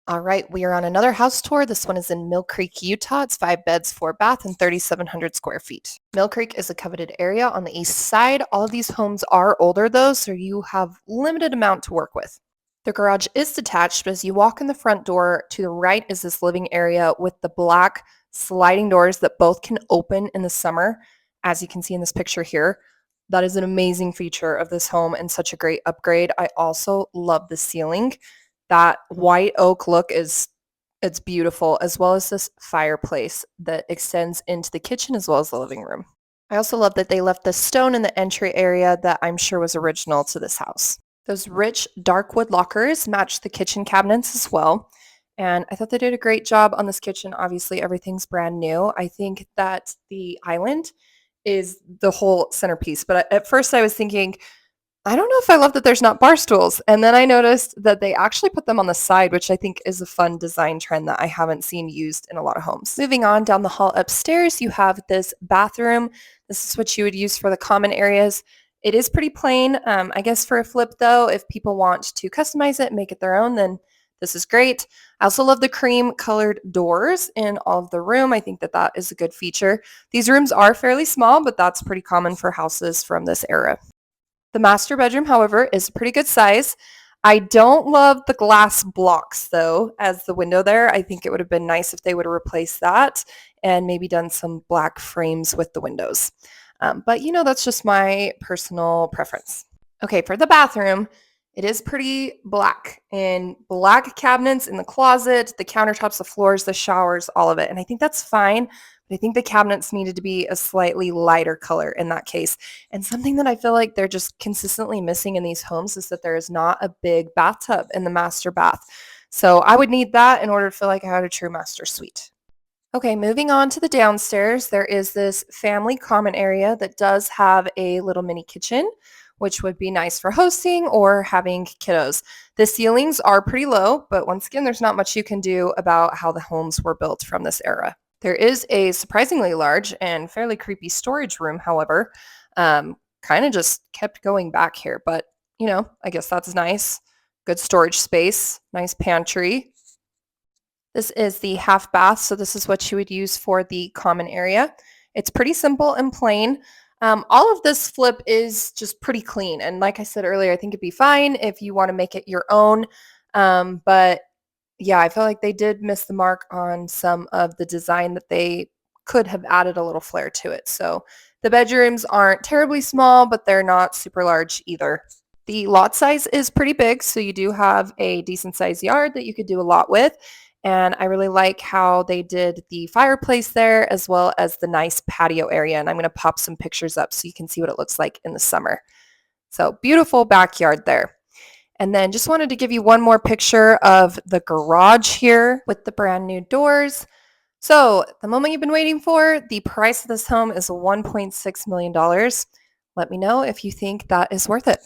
All right, we are on another house tour. This one is in Millcreek, Utah. It's 5 beds, 4 bath, and 3,700 square feet. Millcreek is a coveted area on the east side. All of these homes are older though, so you have limited amount to work with. The garage is detached, but as you walk in the front door, to the right is this living area with the black sliding doors that both can open in the summer, as you can see in this picture here. That is an amazing feature of this home and such a great upgrade. I also love the ceiling. That white oak look it's beautiful, as well as this fireplace that extends into the kitchen as well as the living room. I also love that they left the stone in the entry area that I'm sure was original to this house. Those rich dark wood lockers match the kitchen cabinets as well. And I thought they did a great job on this kitchen. Obviously, everything's brand new. I think that the island is the whole centerpiece. But at first I was thinking, I don't know if I love that there's not bar stools. And then I noticed that they actually put them on the side, which I think is a fun design trend that I haven't seen used in a lot of homes. Moving on down the hall upstairs, you have this bathroom. This is what you would use for the common areas. It is pretty plain. I guess for a flip though, if people want to customize it and make it their own, then this is great. I also love the cream colored doors in all of the room. I think that that is a good feature. These rooms are fairly small, but that's pretty common for houses from this era. The master bedroom, however, is a pretty good size. I don't love the glass blocks, though, as the window there. I think it would have been nice if they would have replaced that and maybe done some black frames with the windows. But, that's just my personal preference. Okay, for the bathroom, it is pretty black in black cabinets in the closet, the countertops, the floors, the showers, all of it. And I think that's fine. But I think the cabinets needed to be a slightly lighter color in that case. And something that I feel like they're just consistently missing in these homes is that there is not a big bathtub in the master bath. So I would need that in order to feel like I had a true master suite. Okay, moving on to the downstairs, there is this family common area that does have a little mini kitchen, which would be nice for hosting or having kiddos. The ceilings are pretty low, but once again, there's not much you can do about how the homes were built from this era. There is a surprisingly large and fairly creepy storage room, however. Kind of just kept going back here, but I guess that's nice. Good storage space, nice pantry. This is the half bath, so this is what you would use for the common area. It's pretty simple and plain. All of this flip is just pretty clean, and like I said earlier, I think it'd be fine if you want to make it your own. But yeah, I feel like they did miss the mark on some of the design that they could have added a little flair to it. So the bedrooms aren't terribly small, but they're not super large either. The lot size is pretty big, so you do have a decent sized yard that you could do a lot with. And I really like how they did the fireplace there as well as the nice patio area. And I'm going to pop some pictures up so you can see what it looks like in the summer. So beautiful backyard there. And then just wanted to give you one more picture of the garage here with the brand new doors. So the moment you've been waiting for, the price of this home is $1.6 million. Let me know if you think that is worth it.